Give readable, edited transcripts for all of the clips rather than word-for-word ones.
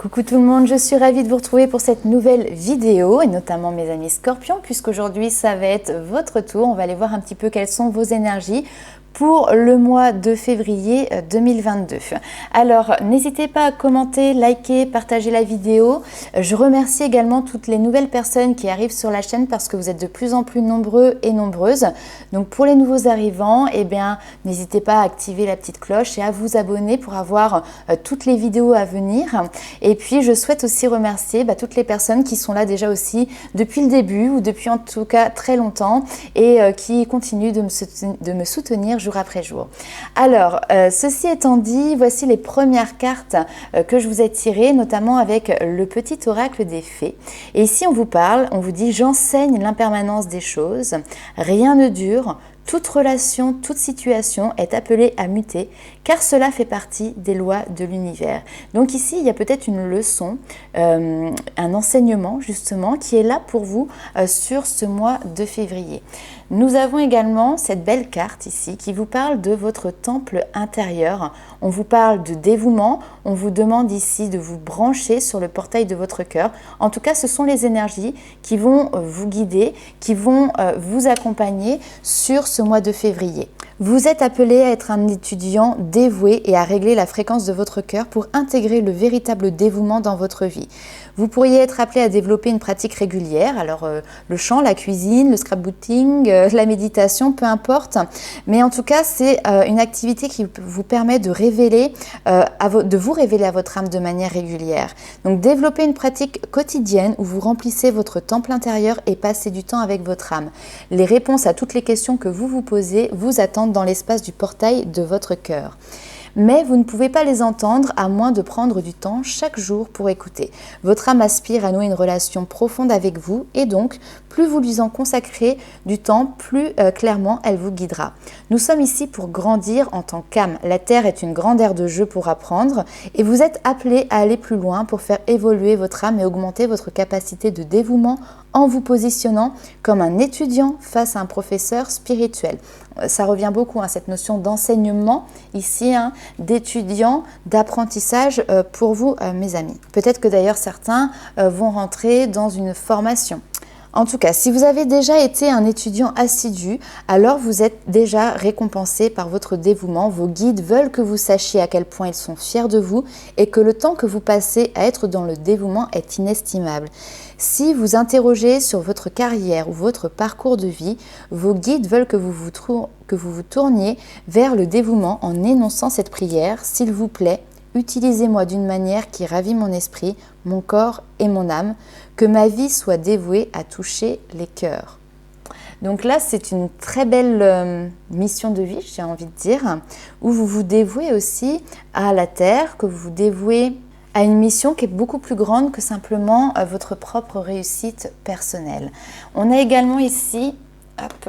Coucou tout le monde, je suis ravie de vous retrouver pour cette nouvelle vidéo et notamment mes amis Scorpions puisqu'aujourd'hui ça va être votre tour. On va aller voir un petit peu quelles sont vos énergies pour le mois de février 2022. Alors, n'hésitez pas à commenter, liker, partager la vidéo. Je remercie également toutes les nouvelles personnes qui arrivent sur la chaîne parce que vous êtes de plus en plus nombreux et nombreuses. Donc, pour les nouveaux arrivants, eh bien, n'hésitez pas à activer la petite cloche et à vous abonner pour avoir toutes les vidéos à venir. Et puis, je souhaite aussi remercier toutes les personnes qui sont là déjà aussi depuis le début ou depuis en tout cas très longtemps et qui continuent de me soutenir jour après jour. Alors, ceci étant dit, voici les premières cartes que je vous ai tirées, notamment avec le petit oracle des fées. Et ici, on vous parle, on vous dit « J'enseigne l'impermanence des choses, rien ne dure ». Toute relation, toute situation est appelée à muter, car cela fait partie des lois de l'univers. Donc ici, il y a peut-être une leçon, un enseignement justement, qui est là pour vous sur ce mois de février. Nous avons également cette belle carte ici qui vous parle de votre temple intérieur. On vous parle de dévouement, on vous demande ici de vous brancher sur le portail de votre cœur. En tout cas, ce sont les énergies qui vont vous guider, qui vont vous accompagner sur ce mois de février. Vous êtes appelé à être un étudiant dévoué et à régler la fréquence de votre cœur pour intégrer le véritable dévouement dans votre vie. Vous pourriez être appelé à développer une pratique régulière, alors le chant, la cuisine, le scrapbooking, la méditation, peu importe. Mais en tout cas, c'est une activité qui vous permet de vous révéler à votre âme de manière régulière. Donc développez une pratique quotidienne où vous remplissez votre temple intérieur et passez du temps avec votre âme. Les réponses à toutes les questions que vous vous posez vous attendent dans l'espace du portail de votre cœur. Mais vous ne pouvez pas les entendre à moins de prendre du temps chaque jour pour écouter. Votre âme aspire à nouer une relation profonde avec vous et donc, plus vous lui en consacrez du temps, plus clairement elle vous guidera. Nous sommes ici pour grandir en tant qu'âme. La Terre est une grande aire de jeu pour apprendre et vous êtes appelé à aller plus loin pour faire évoluer votre âme et augmenter votre capacité de dévouement en vous positionnant comme un étudiant face à un professeur spirituel. Ça revient beaucoup à cette notion d'enseignement ici, d'étudiant, d'apprentissage pour vous, mes amis. Peut-être que d'ailleurs certains vont rentrer dans une formation. En tout cas, si vous avez déjà été un étudiant assidu, alors vous êtes déjà récompensé par votre dévouement. Vos guides veulent que vous sachiez à quel point ils sont fiers de vous et que le temps que vous passez à être dans le dévouement est inestimable. Si vous interrogez sur votre carrière ou votre parcours de vie, vos guides veulent que vous vous tourniez vers le dévouement en énonçant cette prière. S'il vous plaît, utilisez-moi d'une manière qui ravit mon esprit, mon corps et mon âme, que ma vie soit dévouée à toucher les cœurs. Donc là, c'est une très belle mission de vie, j'ai envie de dire, où vous vous dévouez aussi à la terre, que vous vous dévouez à une mission qui est beaucoup plus grande que simplement votre propre réussite personnelle. On a également ici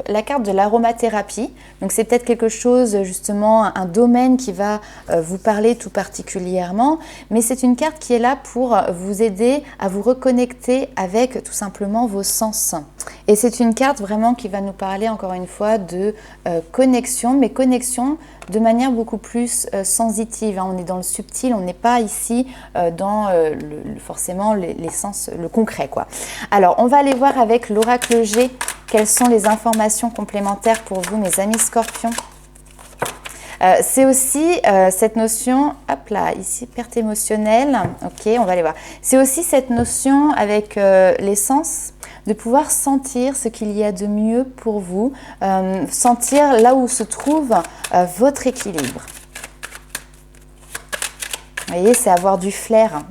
la carte de l'aromathérapie. Donc c'est peut-être quelque chose, justement, un domaine qui va vous parler tout particulièrement, mais c'est une carte qui est là pour vous aider à vous reconnecter avec tout simplement vos sens. Et c'est une carte vraiment qui va nous parler encore une fois de connexion, mais connexion de manière beaucoup plus sensitive. On est dans le subtil, on n'est pas ici dans forcément les sens, le concret, quoi. Alors, on va aller voir avec l'oracle G quelles sont les informations complémentaires pour vous, mes amis Scorpions. C'est aussi cette notion, hop là, ici, perte émotionnelle. Ok, on va aller voir. C'est aussi cette notion avec les sens, de pouvoir sentir ce qu'il y a de mieux pour vous, sentir là où se trouve votre équilibre. Vous voyez, c'est avoir du flair.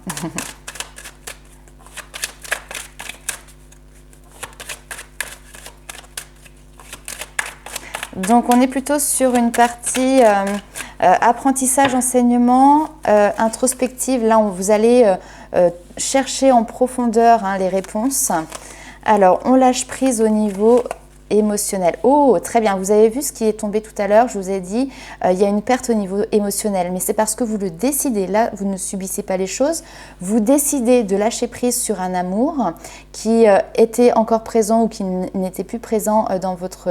Donc, on est plutôt sur une partie apprentissage, enseignement, introspective. Là, vous allez chercher en profondeur les réponses. Alors, on lâche prise au niveau émotionnel. Oh, très bien. Vous avez vu ce qui est tombé tout à l'heure. Je vous ai dit, il y a une perte au niveau émotionnel. Mais c'est parce que vous le décidez. Là, vous ne subissez pas les choses. Vous décidez de lâcher prise sur un amour qui était encore présent ou qui n'était plus présent dans votre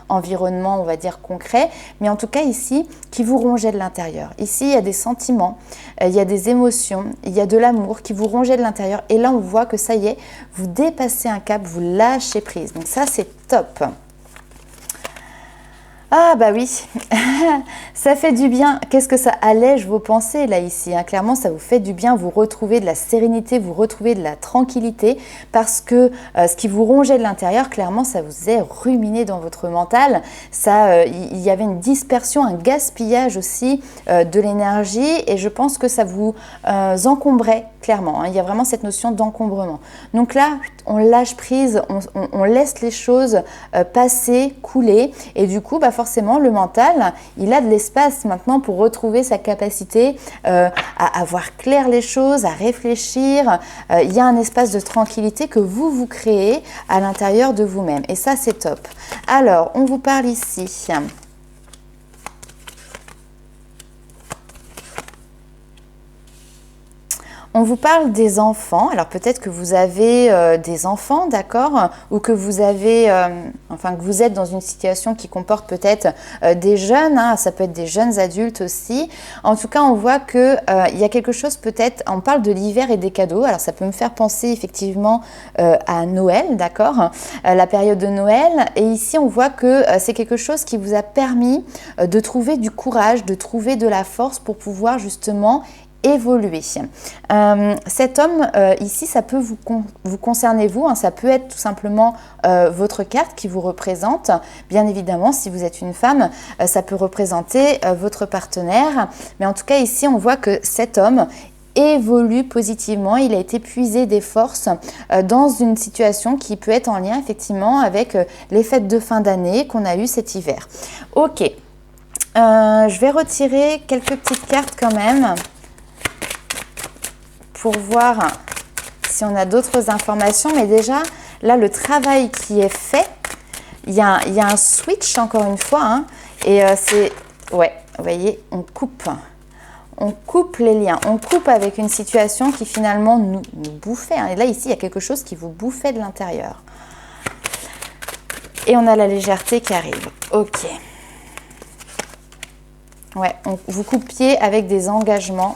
environnement, on va dire, concret. Mais en tout cas, ici, qui vous rongeait de l'intérieur. Ici, il y a des sentiments, il y a des émotions, il y a de l'amour qui vous rongeait de l'intérieur. Et là, on voit que ça y est, vous dépassez un cap, vous lâchez prise. Donc ça, c'est top. Ah bah oui, ça fait du bien. Qu'est-ce que ça allège vos pensées là ici, hein. Clairement, ça vous fait du bien, vous retrouvez de la sérénité, vous retrouvez de la tranquillité parce que ce qui vous rongeait de l'intérieur, clairement, ça vous est ruminé dans votre mental. Il y avait une dispersion, un gaspillage aussi de l'énergie et je pense que ça vous encombrait clairement, hein. Il y a vraiment cette notion d'encombrement. Donc là, on lâche prise, on laisse les choses passer, couler et du coup, bah forcément, le mental, il a de l'espace maintenant pour retrouver sa capacité à voir clair les choses, à réfléchir. Il y a un espace de tranquillité que vous créez à l'intérieur de vous-même. Et ça, c'est top. Alors, on vous parle ici. On vous parle des enfants, alors peut-être que vous avez des enfants, d'accord, ou que vous avez, que vous êtes dans une situation qui comporte peut-être des jeunes, hein, ça peut être des jeunes adultes aussi. En tout cas, on voit que il y a quelque chose peut-être, on parle de l'hiver et des cadeaux, alors ça peut me faire penser effectivement à Noël, d'accord, la période de Noël, et ici on voit que c'est quelque chose qui vous a permis de trouver du courage, de trouver de la force pour pouvoir justement évoluer. Cet homme ici, ça peut vous concerner vous, hein, ça peut être tout simplement votre carte qui vous représente. Bien évidemment, si vous êtes une femme, ça peut représenter votre partenaire. Mais en tout cas, ici, on voit que cet homme évolue positivement, il a été puisé des forces dans une situation qui peut être en lien effectivement avec les fêtes de fin d'année qu'on a eues cet hiver. Ok, je vais retirer quelques petites cartes quand même pour voir si on a d'autres informations. Mais déjà, là, le travail qui est fait, il y a un switch, encore une fois. Hein, et c'est... Ouais, vous voyez, on coupe. On coupe les liens. On coupe avec une situation qui, finalement, nous bouffait. Hein. Et là, ici, il y a quelque chose qui vous bouffait de l'intérieur. Et on a la légèreté qui arrive. Ok. Ouais, vous coupiez avec des engagements.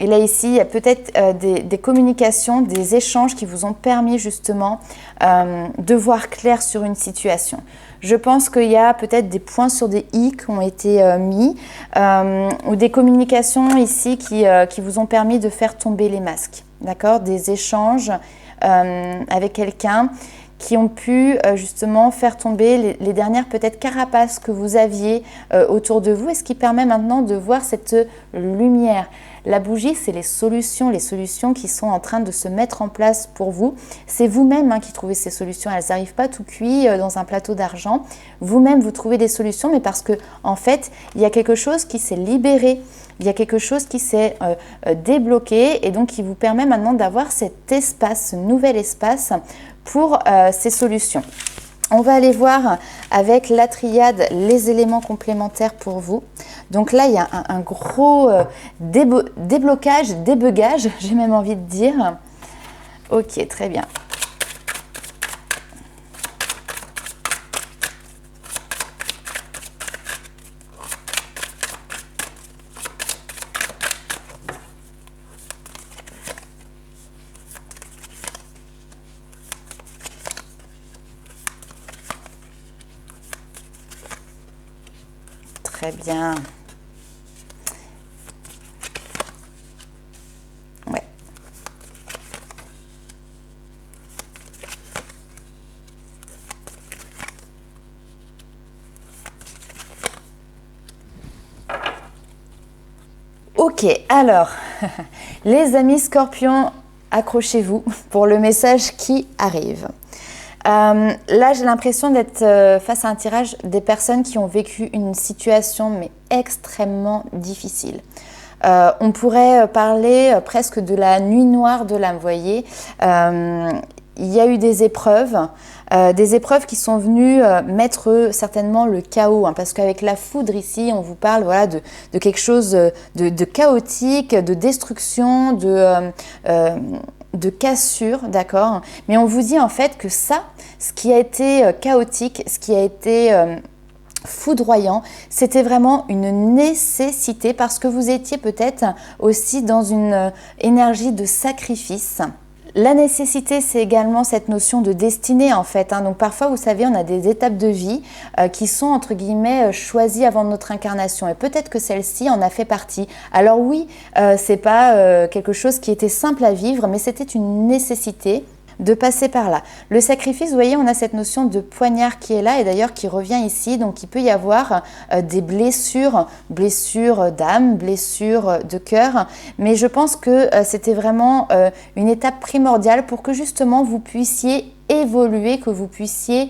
Et là ici, il y a peut-être des communications, des échanges qui vous ont permis justement de voir clair sur une situation. Je pense qu'il y a peut-être des points sur des i qui ont été mis ou des communications ici qui vous ont permis de faire tomber les masques, d'accord? Des échanges avec quelqu'un qui ont pu justement faire tomber les dernières peut-être carapaces que vous aviez autour de vous et ce qui permet maintenant de voir cette lumière. La bougie, c'est les solutions qui sont en train de se mettre en place pour vous. C'est vous-même qui trouvez ces solutions. Elles n'arrivent pas tout cuit dans un plateau d'argent. Vous-même, vous trouvez des solutions, mais parce que en fait, il y a quelque chose qui s'est libéré. Il y a quelque chose qui s'est débloqué et donc qui vous permet maintenant d'avoir cet espace, ce nouvel espace pour ces solutions. On va aller voir avec la triade les éléments complémentaires pour vous. Donc là, il y a un gros déblocage, débugage, j'ai même envie de dire. Ok, très bien. Très bien. Ouais. Ok, alors, les amis scorpions, accrochez-vous pour le message qui arrive. Là, j'ai l'impression d'être face à un tirage des personnes qui ont vécu une situation mais extrêmement difficile. On pourrait parler presque de la nuit noire de l'âme, vous voyez. il y a eu des épreuves qui sont venues mettre certainement le chaos, hein, parce qu'avec la foudre ici, on vous parle voilà, de quelque chose de chaotique, de destruction, de cassure, d'accord? Mais on vous dit en fait que ça, ce qui a été chaotique, ce qui a été foudroyant, c'était vraiment une nécessité parce que vous étiez peut-être aussi dans une énergie de sacrifice. La nécessité, c'est également cette notion de destinée en fait, hein. Donc parfois, vous savez, on a des étapes de vie qui sont entre guillemets choisies avant notre incarnation et peut-être que celle-ci en a fait partie. Alors oui, c'est pas quelque chose qui était simple à vivre, mais c'était une nécessité de passer par là. Le sacrifice, vous voyez, on a cette notion de poignard qui est là et d'ailleurs qui revient ici. Donc il peut y avoir des blessures d'âme, blessures de cœur. Mais je pense que c'était vraiment une étape primordiale pour que justement vous puissiez évoluer, que vous puissiez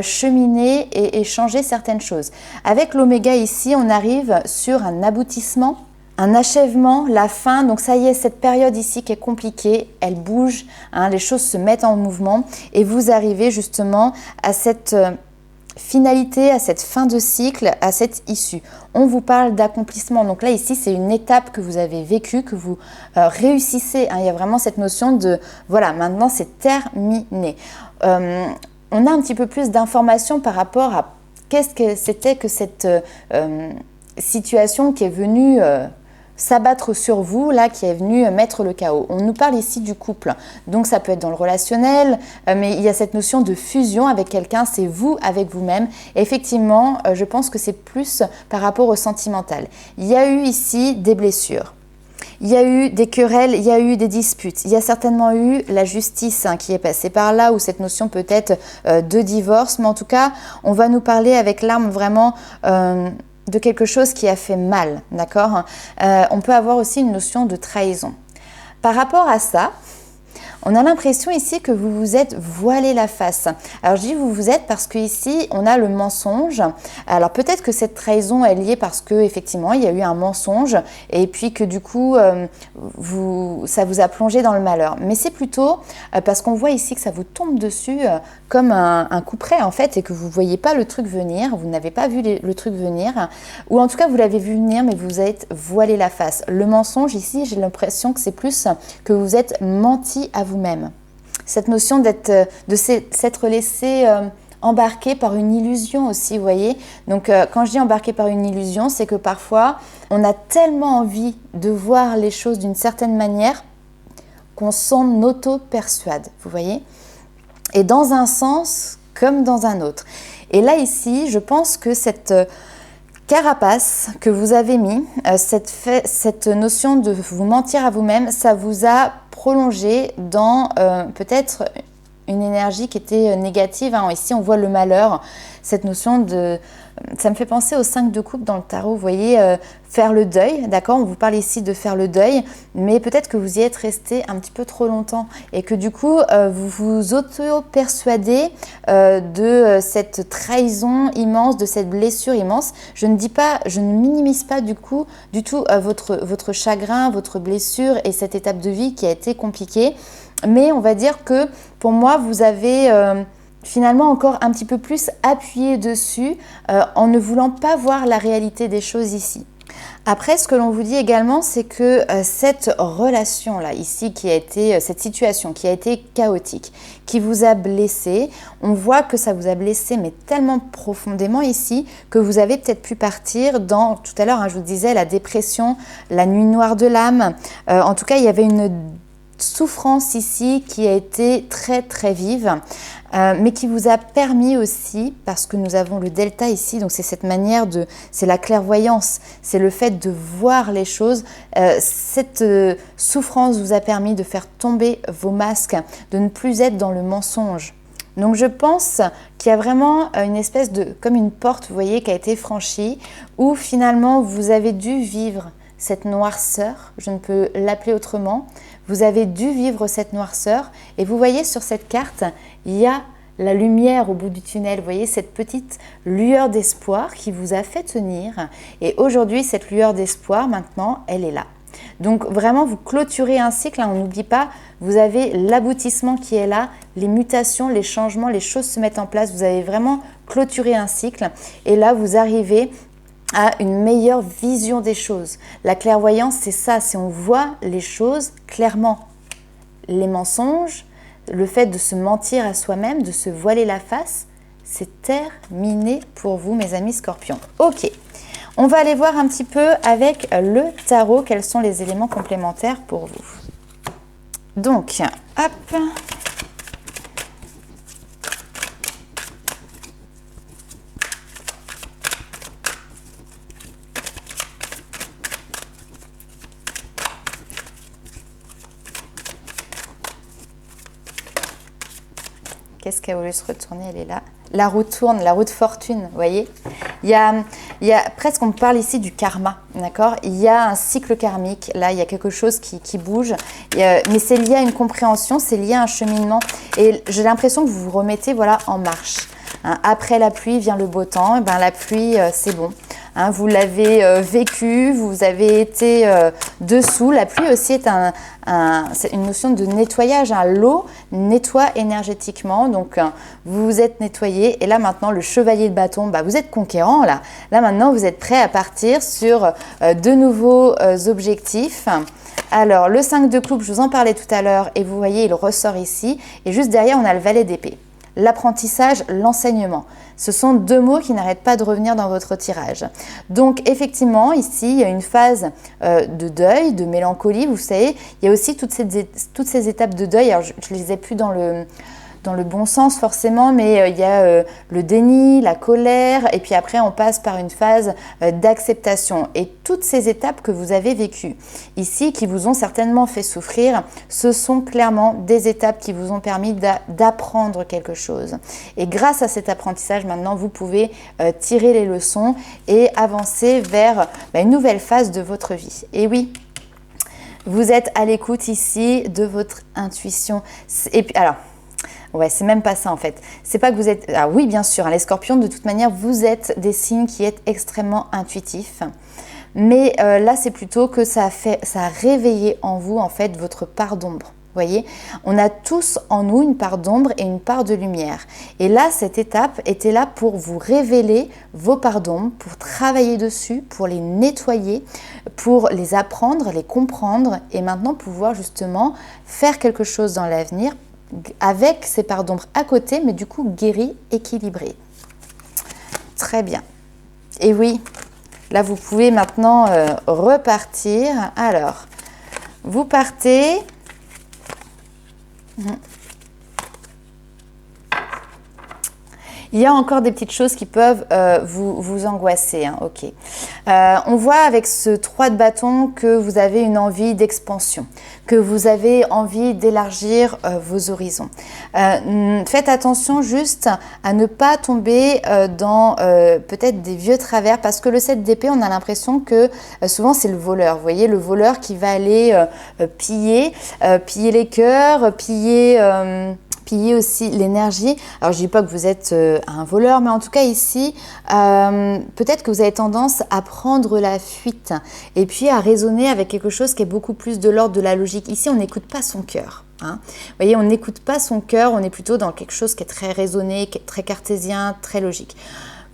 cheminer et changer certaines choses. Avec l'oméga ici, on arrive sur un aboutissement, un achèvement, la fin. Donc ça y est, cette période ici qui est compliquée, elle bouge, hein, les choses se mettent en mouvement et vous arrivez justement à cette finalité, à cette fin de cycle, à cette issue. On vous parle d'accomplissement. Donc là, ici, c'est une étape que vous avez vécue, que vous réussissez, hein. Il y a vraiment cette notion de, voilà, maintenant c'est terminé. On a un petit peu plus d'informations par rapport à qu'est-ce que c'était que cette situation qui est venue s'abattre sur vous, là, qui est venu mettre le chaos. On nous parle ici du couple, donc ça peut être dans le relationnel, mais il y a cette notion de fusion avec quelqu'un, c'est vous avec vous-même. Effectivement, je pense que c'est plus par rapport au sentimental. Il y a eu ici des blessures. Il y a eu des querelles, il y a eu des disputes, il y a certainement eu la justice hein, qui est passée par là, ou cette notion peut-être de divorce, mais en tout cas, on va nous parler avec l'arme vraiment de quelque chose qui a fait mal, d'accord? On peut avoir aussi une notion de trahison. Par rapport à ça, on a l'impression ici que vous vous êtes voilé la face. Alors je dis vous vous êtes parce qu'ici on a le mensonge. Alors peut-être que cette trahison est liée parce que effectivement il y a eu un mensonge et puis que du coup ça vous a plongé dans le malheur. Mais c'est plutôt parce qu'on voit ici que ça vous tombe dessus comme un coup près en fait et que vous ne voyez pas le truc venir, vous n'avez pas vu le truc venir ou en tout cas vous l'avez vu venir mais vous vous êtes voilé la face. Le mensonge ici, j'ai l'impression que c'est plus que vous êtes menti à vous-même. Cette notion de s'être laissé embarqué par une illusion aussi, vous voyez. Donc quand je dis embarqué par une illusion, c'est que parfois on a tellement envie de voir les choses d'une certaine manière qu'on s'en auto-persuade, vous voyez. Et dans un sens comme dans un autre. Et là ici, je pense que cette carapace que vous avez mis, cette notion de vous mentir à vous-même, ça vous a prolongé dans peut-être une énergie qui était négative. Hein. Ici, on voit le malheur, cette notion de... Ça me fait penser aux 5 de coupe dans le tarot, vous voyez, faire le deuil, d'accord? On vous parle ici de faire le deuil, mais peut-être que vous y êtes resté un petit peu trop longtemps et que du coup, vous vous auto-persuadez de cette trahison immense, de cette blessure immense. Je ne minimise pas du coup du tout votre chagrin, votre blessure et cette étape de vie qui a été compliquée, mais on va dire que pour moi, vous avez... finalement encore un petit peu plus appuyé dessus en ne voulant pas voir la réalité des choses ici. Après, ce que l'on vous dit également, c'est que cette relation-là, ici, cette situation qui a été chaotique, qui vous a blessé, on voit que ça vous a blessé, mais tellement profondément ici, que vous avez peut-être pu partir dans, tout à l'heure, hein, je vous disais, la dépression, la nuit noire de l'âme. En tout cas, il y avait une souffrance ici qui a été très très vive, mais qui vous a permis aussi, parce que nous avons le delta ici, donc c'est cette manière c'est la clairvoyance, c'est le fait de voir les choses. Cette souffrance vous a permis de faire tomber vos masques, de ne plus être dans le mensonge. Donc je pense qu'il y a vraiment une espèce comme une porte, vous voyez, qui a été franchie, où finalement vous avez dû vivre cette noirceur, je ne peux l'appeler autrement. Vous avez dû vivre cette noirceur et vous voyez sur cette carte, il y a la lumière au bout du tunnel. Vous voyez cette petite lueur d'espoir qui vous a fait tenir et aujourd'hui cette lueur d'espoir maintenant, elle est là. Donc vraiment, vous clôturez un cycle, hein, on n'oublie pas, vous avez l'aboutissement qui est là, les mutations, les changements, les choses se mettent en place, vous avez vraiment clôturé un cycle et là, vous arrivez à une meilleure vision des choses. La clairvoyance, c'est ça, c'est on voit les choses clairement. Les mensonges, le fait de se mentir à soi-même, de se voiler la face, c'est terminé pour vous, mes amis scorpions. Ok, on va aller voir un petit peu avec le tarot, quels sont les éléments complémentaires pour vous. Donc, hop. Qu'est-ce qu'elle a voulu se retourner? Elle est là. La roue tourne, la roue de fortune, vous voyez. Il y a presque, on parle ici du karma, d'accord? Il y a un cycle karmique, là, il y a quelque chose qui bouge, mais c'est lié à une compréhension, c'est lié à un cheminement. Et j'ai l'impression que vous vous remettez, voilà, en marche. Hein, après la pluie vient le beau temps, et ben la pluie, c'est bon. Hein, vous l'avez vécu, vous avez été dessous. La pluie aussi est c'est une notion de nettoyage. Hein. L'eau nettoie énergétiquement, donc vous vous êtes nettoyé. Et là maintenant, le chevalier de bâton, bah, vous êtes conquérant là. Là maintenant, vous êtes prêt à partir sur de nouveaux objectifs. Alors, le 5 de coupe, je vous en parlais tout à l'heure, et vous voyez, il ressort ici. Et juste derrière, on a le valet d'épée. L'apprentissage, l'enseignement. Ce sont deux mots qui n'arrêtent pas de revenir dans votre tirage. Donc effectivement, ici, il y a une phase de deuil, de mélancolie. Vous savez, il y a aussi toutes ces étapes de deuil. Alors, je ne les ai plus dans le bon sens forcément, mais il y a le déni, la colère, et puis après on passe par une phase d'acceptation. Et toutes ces étapes que vous avez vécues ici, qui vous ont certainement fait souffrir, ce sont clairement des étapes qui vous ont permis d'apprendre quelque chose. Et grâce à cet apprentissage, maintenant, vous pouvez tirer les leçons et avancer vers une nouvelle phase de votre vie. Et oui, vous êtes à l'écoute ici de votre intuition. Et puis, alors, ouais, c'est même pas ça en fait. C'est pas que vous êtes... Ah oui, bien sûr, hein, les scorpions, de toute manière, vous êtes des signes qui êtes extrêmement intuitifs. Mais là, c'est plutôt que ça a réveillé en vous, en fait, votre part d'ombre. Vous voyez, on a tous en nous une part d'ombre et une part de lumière. Et là, cette étape était là pour vous révéler vos parts d'ombre, pour travailler dessus, pour les nettoyer, pour les apprendre, les comprendre et maintenant pouvoir justement faire quelque chose dans l'avenir avec ces parts d'ombre à côté, mais du coup guéri, équilibré. Très bien. Et oui, là vous pouvez maintenant repartir. Alors, vous partez. Il y a encore des petites choses qui peuvent vous angoisser. Hein, ok. On voit avec ce 3 de bâton que vous avez une envie d'expansion, que vous avez envie d'élargir vos horizons. Faites attention juste à ne pas tomber dans peut-être des vieux travers, parce que le 7 d'épée, on a l'impression que souvent c'est le voleur. Vous voyez, le voleur qui va aller piller les cœurs, piller aussi l'énergie. Alors je dis pas que vous êtes un voleur, mais en tout cas ici, peut-être que vous avez tendance à prendre la fuite et puis à raisonner avec quelque chose qui est beaucoup plus de l'ordre de la logique. Ici, on n'écoute pas son cœur. Hein. Vous voyez, on n'écoute pas son cœur, on est plutôt dans quelque chose qui est très raisonné, qui est très cartésien, très logique.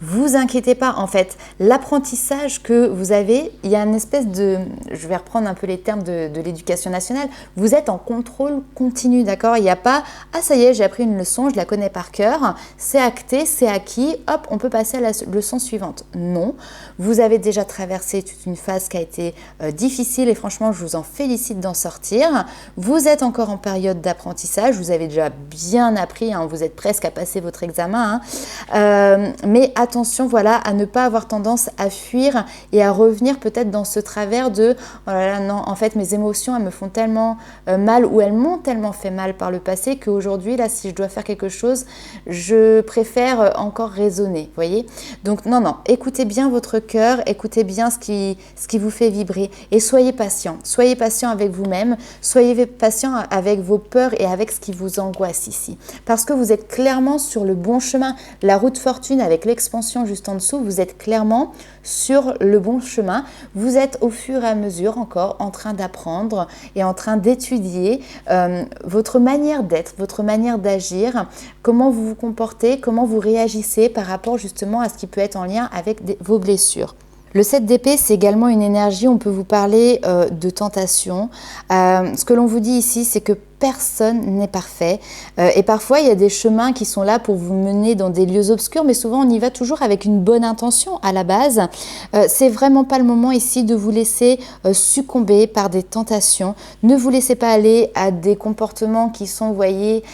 Vous inquiétez pas, en fait, l'apprentissage que vous avez, il y a une espèce de, je vais reprendre un peu les termes de l'éducation nationale, vous êtes en contrôle continu, d'accord? Il n'y a pas, ah ça y est, j'ai appris une leçon, je la connais par cœur, c'est acté, c'est acquis, hop, on peut passer à la leçon suivante. Non, vous avez déjà traversé toute une phase qui a été difficile et franchement, je vous en félicite d'en sortir. Vous êtes encore en période d'apprentissage, vous avez déjà bien appris, hein, vous êtes presque à passer votre examen, hein, mais attention, voilà, à ne pas avoir tendance à fuir et à revenir peut-être dans ce travers de oh là là, non, en fait, mes émotions, elles me font tellement mal ou elles m'ont tellement fait mal par le passé qu'aujourd'hui, là, si je dois faire quelque chose, je préfère encore raisonner, vous voyez? Donc, non, écoutez bien votre cœur, écoutez bien ce qui vous fait vibrer et soyez patient avec vous-même, soyez patient avec vos peurs et avec ce qui vous angoisse ici. Parce que vous êtes clairement sur le bon chemin. La route fortune avec l'expansion d'expansion juste en dessous, vous êtes clairement sur le bon chemin. Vous êtes au fur et à mesure encore en train d'apprendre et en train d'étudier votre manière d'être, votre manière d'agir, comment vous vous comportez, comment vous réagissez par rapport justement à ce qui peut être en lien avec vos blessures. Le 7 d'épée, c'est également une énergie, on peut vous parler de tentation. Ce que l'on vous dit ici, c'est que personne n'est parfait. Et parfois, il y a des chemins qui sont là pour vous mener dans des lieux obscurs, mais souvent, on y va toujours avec une bonne intention à la base. C'est vraiment pas le moment ici de vous laisser succomber par des tentations. Ne vous laissez pas aller à des comportements qui sont, vous voyez,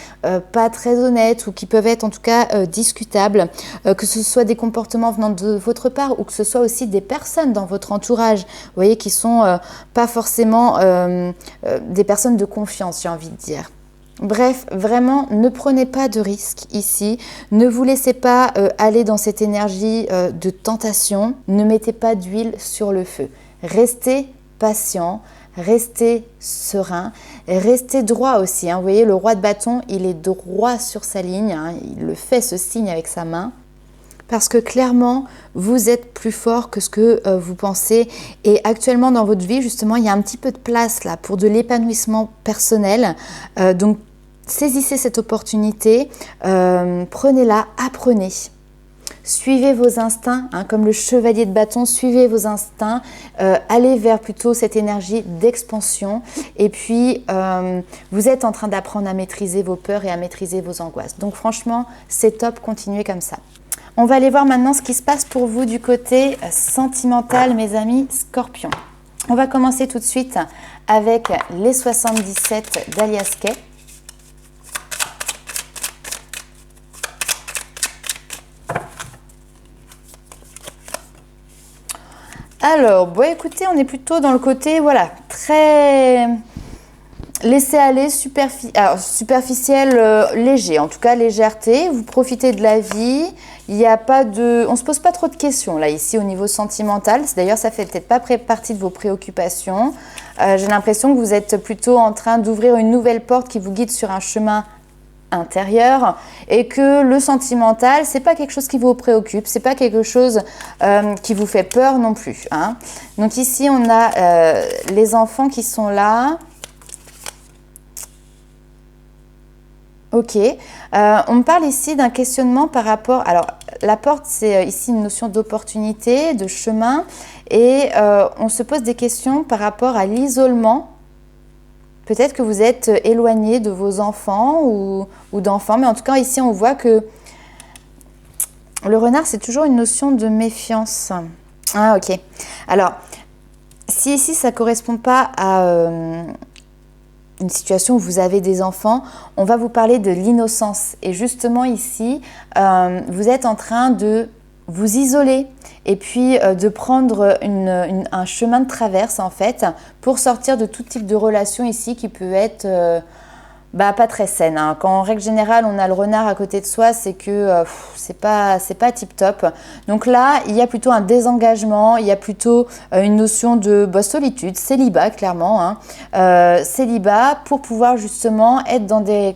pas très honnêtes ou qui peuvent être en tout cas discutables. Que ce soit des comportements venant de votre part ou que ce soit aussi des personnes dans votre entourage, vous voyez, qui sont pas forcément des personnes de confiance, j'ai envie de dire. Bref, vraiment, ne prenez pas de risques ici. Ne vous laissez pas aller dans cette énergie de tentation. Ne mettez pas d'huile sur le feu. Restez patient, restez serein, restez droit aussi. Vous voyez, le roi de bâton, il est droit sur sa ligne. Il le fait, ce signe avec sa main. Parce que clairement, vous êtes plus fort que ce que vous pensez. Et actuellement, dans votre vie, justement, il y a un petit peu de place là pour de l'épanouissement personnel. Donc, saisissez cette opportunité, prenez-la, apprenez. Suivez vos instincts, comme le chevalier de bâton, suivez vos instincts, allez vers plutôt cette énergie d'expansion. Et puis, vous êtes en train d'apprendre à maîtriser vos peurs et à maîtriser vos angoisses. Donc franchement, c'est top, continuez comme ça. On va aller voir maintenant ce qui se passe pour vous du côté sentimental, mes amis Scorpions. On va commencer tout de suite avec les 77 d'Alias Kay. Alors, bon, écoutez, on est plutôt dans le côté, voilà, très laissez aller, superficiel, léger, en tout cas légèreté. Vous profitez de la vie. Il n'y a pas de, on se pose pas trop de questions là ici au niveau sentimental. D'ailleurs, ça fait peut-être pas partie de vos préoccupations. J'ai l'impression que vous êtes plutôt en train d'ouvrir une nouvelle porte qui vous guide sur un chemin intérieur et que le sentimental, c'est pas quelque chose qui vous préoccupe, c'est pas quelque chose qui vous fait peur non plus. Donc ici, on a les enfants qui sont là. Ok, on me parle ici d'un questionnement par rapport, alors la porte c'est ici une notion d'opportunité, de chemin et on se pose des questions par rapport à l'isolement. Peut-être que vous êtes éloigné de vos enfants ou d'enfants, mais en tout cas ici on voit que le renard c'est toujours une notion de méfiance. Ah ok, alors si ici ça ne correspond pas à une situation où vous avez des enfants, on va vous parler de l'innocence. Et justement ici, vous êtes en train de vous isoler et puis de prendre un chemin de traverse en fait pour sortir de tout type de relation ici qui peut être pas très saine. Quand en règle générale on a le renard à côté de soi, c'est que c'est pas tip top. Donc là il y a plutôt un désengagement, il y a plutôt une notion de solitude, célibat clairement, célibat pour pouvoir justement être dans des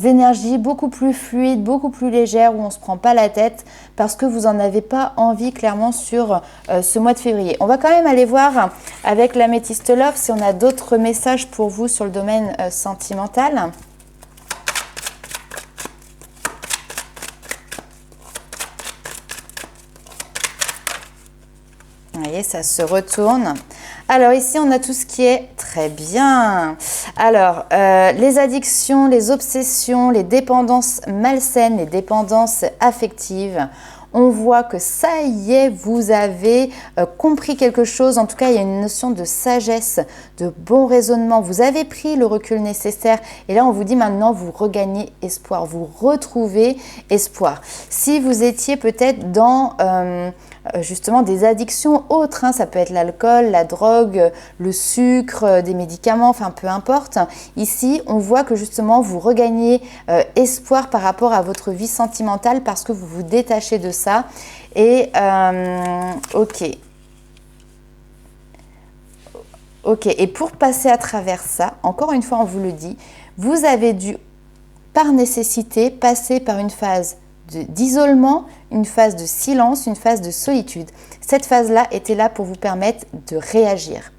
énergies beaucoup plus fluides, beaucoup plus légères où on ne se prend pas la tête parce que vous n'en avez pas envie clairement sur ce mois de février. On va quand même aller voir avec l'améthyste Love si on a d'autres messages pour vous sur le domaine sentimental. Vous voyez, ça se retourne. Alors ici, on a tout ce qui est très bien. Alors, les addictions, les obsessions, les dépendances malsaines, les dépendances affectives. On voit que ça y est, vous avez compris quelque chose. En tout cas, il y a une notion de sagesse, de bon raisonnement. Vous avez pris le recul nécessaire. Et là, on vous dit maintenant, vous regagnez espoir. Vous retrouvez espoir. Si vous étiez peut-être dans justement des addictions autres, ça peut être l'alcool, la drogue, le sucre, des médicaments, enfin peu importe. Ici, on voit que justement, vous regagnez espoir par rapport à votre vie sentimentale parce que vous vous détachez de ça. Et ok. Et pour passer à travers ça, encore une fois, on vous le dit, vous avez dû, par nécessité, passer par une phase d'isolement, une phase de silence, une phase de solitude. Cette phase-là était là pour vous permettre de réagir.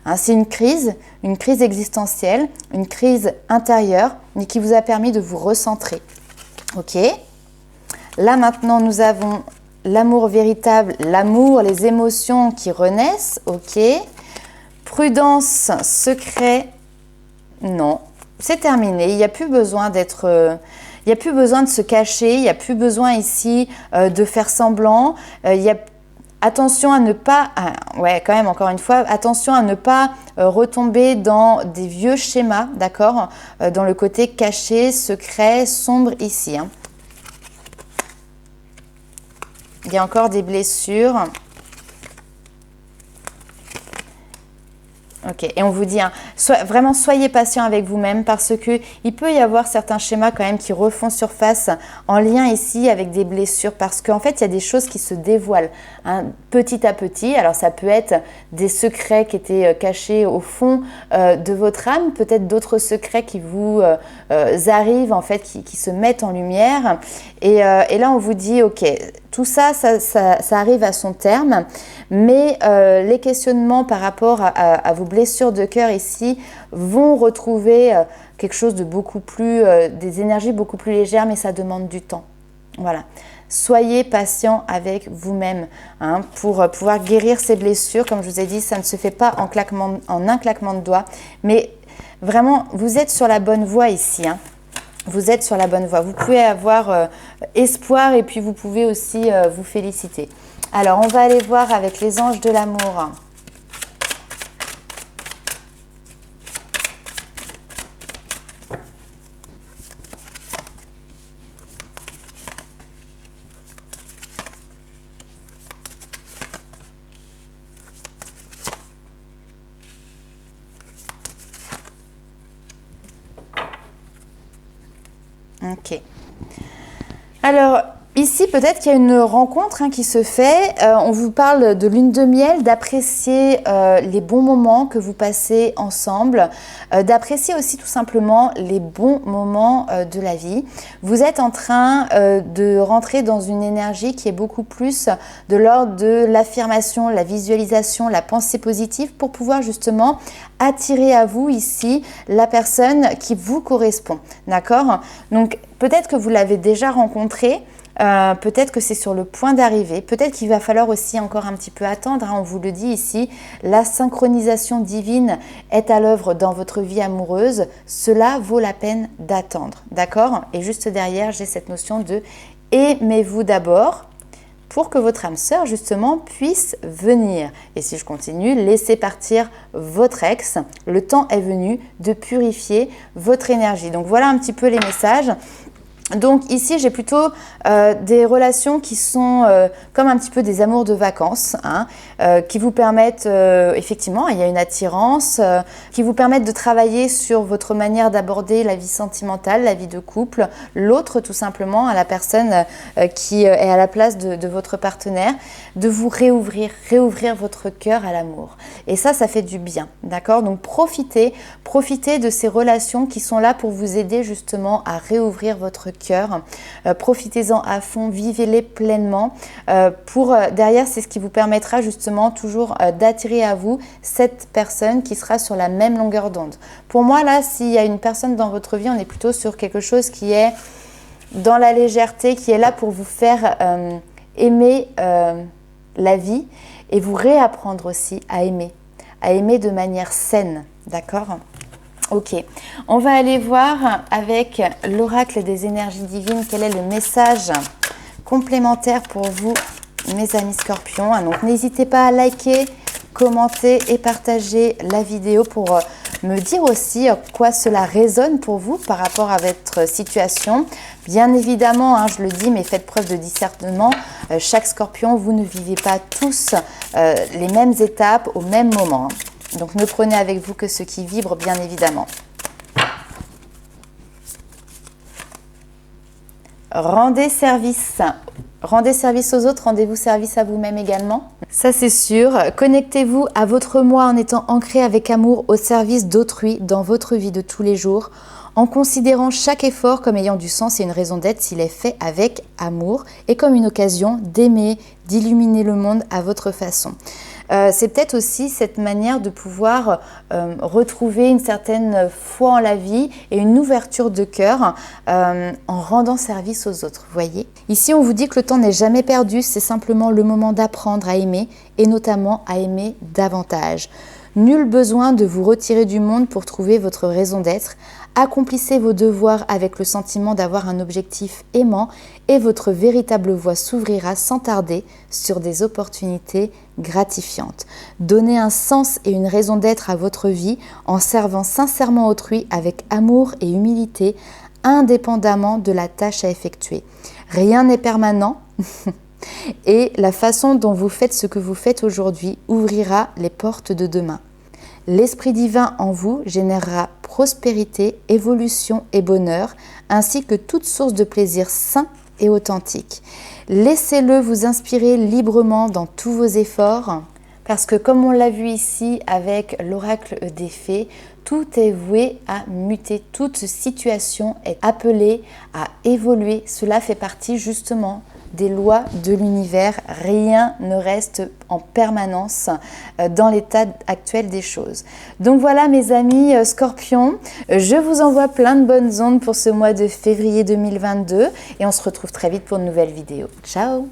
Hein, c'est une crise existentielle, une crise intérieure, mais qui vous a permis de vous recentrer. Ok ? Là maintenant, nous avons l'amour véritable, l'amour, les émotions qui renaissent. Ok ? Prudence, secret, non, c'est terminé. Il n'y a plus besoin d'être... il n'y a plus besoin de se cacher, il n'y a plus besoin ici de faire semblant. Attention à ne pas, quand même encore une fois, attention à ne pas retomber dans des vieux schémas, d'accord, dans le côté caché, secret, sombre ici. Hein. Il y a encore des blessures. Ok, et on vous dit, hein, vraiment soyez patient avec vous-même parce qu'il peut y avoir certains schémas quand même qui refont surface en lien ici avec des blessures parce qu'en fait il y a des choses qui se dévoilent hein, petit à petit. Alors ça peut être des secrets qui étaient cachés au fond de votre âme, peut-être d'autres secrets qui vous arrivent en fait, qui se mettent en lumière et là on vous dit ok, tout ça arrive à son terme, mais les questionnements par rapport à vos blessures de cœur ici vont retrouver quelque chose de beaucoup plus, des énergies beaucoup plus légères, mais ça demande du temps. Voilà. Soyez patient avec vous-même hein, pour pouvoir guérir ces blessures. Comme je vous ai dit, ça ne se fait pas en un claquement de doigts, mais vraiment, vous êtes sur la bonne voie ici. Hein. Vous êtes sur la bonne voie. Vous pouvez avoir espoir et puis vous pouvez aussi vous féliciter. Alors, on va aller voir avec les anges de l'amour. Ok. Alors, ici, peut-être qu'il y a une rencontre hein, qui se fait. On vous parle de lune de miel, d'apprécier les bons moments que vous passez ensemble, d'apprécier aussi tout simplement les bons moments de la vie. Vous êtes en train de rentrer dans une énergie qui est beaucoup plus de l'ordre de l'affirmation, la visualisation, la pensée positive pour pouvoir justement attirer à vous ici la personne qui vous correspond. D'accord ? Donc, peut-être que vous l'avez déjà rencontré. Peut-être que c'est sur le point d'arriver, peut-être qu'il va falloir aussi encore un petit peu attendre, hein, on vous le dit ici, la synchronisation divine est à l'œuvre dans votre vie amoureuse, cela vaut la peine d'attendre, d'accord? Et juste derrière, j'ai cette notion de aimez-vous d'abord pour que votre âme sœur justement puisse venir. Et si je continue, laissez partir votre ex, le temps est venu de purifier votre énergie. Donc voilà un petit peu les messages. Donc ici, j'ai plutôt des relations qui sont comme un petit peu des amours de vacances, hein, qui vous permettent, effectivement, il y a une attirance, qui vous permettent de travailler sur votre manière d'aborder la vie sentimentale, la vie de couple, l'autre tout simplement, à la personne qui est à la place de votre partenaire, de vous réouvrir votre cœur à l'amour. Et ça fait du bien, d'accord? Donc profitez de ces relations qui sont là pour vous aider justement à réouvrir votre cœur. Profitez-en à fond, vivez-les pleinement. Derrière, c'est ce qui vous permettra justement toujours d'attirer à vous cette personne qui sera sur la même longueur d'onde. Pour moi, là, s'il y a une personne dans votre vie, on est plutôt sur quelque chose qui est dans la légèreté, qui est là pour vous faire aimer la vie et vous réapprendre aussi à aimer de manière saine, d'accord ? Ok, on va aller voir avec l'oracle des énergies divines quel est le message complémentaire pour vous, mes amis scorpions. Donc n'hésitez pas à liker, commenter et partager la vidéo pour me dire aussi quoi cela résonne pour vous par rapport à votre situation. Bien évidemment, hein, je le dis, mais faites preuve de discernement. Chaque scorpion, vous ne vivez pas tous les mêmes étapes au même moment. Donc ne prenez avec vous que ce qui vibre, bien évidemment. Rendez service Rendez service aux autres, rendez-vous service à vous-même également. Ça c'est sûr. Connectez-vous à votre moi en étant ancré avec amour au service d'autrui dans votre vie de tous les jours, en considérant chaque effort comme ayant du sens et une raison d'être s'il est fait avec amour et comme une occasion d'aimer, d'illuminer le monde à votre façon. C'est peut-être aussi cette manière de pouvoir retrouver une certaine foi en la vie et une ouverture de cœur en rendant service aux autres, voyez. Ici, on vous dit que le temps n'est jamais perdu, c'est simplement le moment d'apprendre à aimer et notamment à aimer davantage. Nul besoin de vous retirer du monde pour trouver votre raison d'être. Accomplissez vos devoirs avec le sentiment d'avoir un objectif aimant et votre véritable voie s'ouvrira sans tarder sur des opportunités gratifiantes. Donnez un sens et une raison d'être à votre vie en servant sincèrement autrui avec amour et humilité, indépendamment de la tâche à effectuer. Rien n'est permanent. Et la façon dont vous faites ce que vous faites aujourd'hui ouvrira les portes de demain. L'Esprit divin en vous générera prospérité, évolution et bonheur, ainsi que toute source de plaisir sain et authentique. Laissez-le vous inspirer librement dans tous vos efforts, parce que comme on l'a vu ici avec l'oracle des fées, tout est voué à muter, toute situation est appelée à évoluer. Cela fait partie justement des lois de l'univers. Rien ne reste en permanence dans l'état actuel des choses. Donc voilà mes amis Scorpions, je vous envoie plein de bonnes ondes pour ce mois de février 2022 et on se retrouve très vite pour une nouvelle vidéo. Ciao!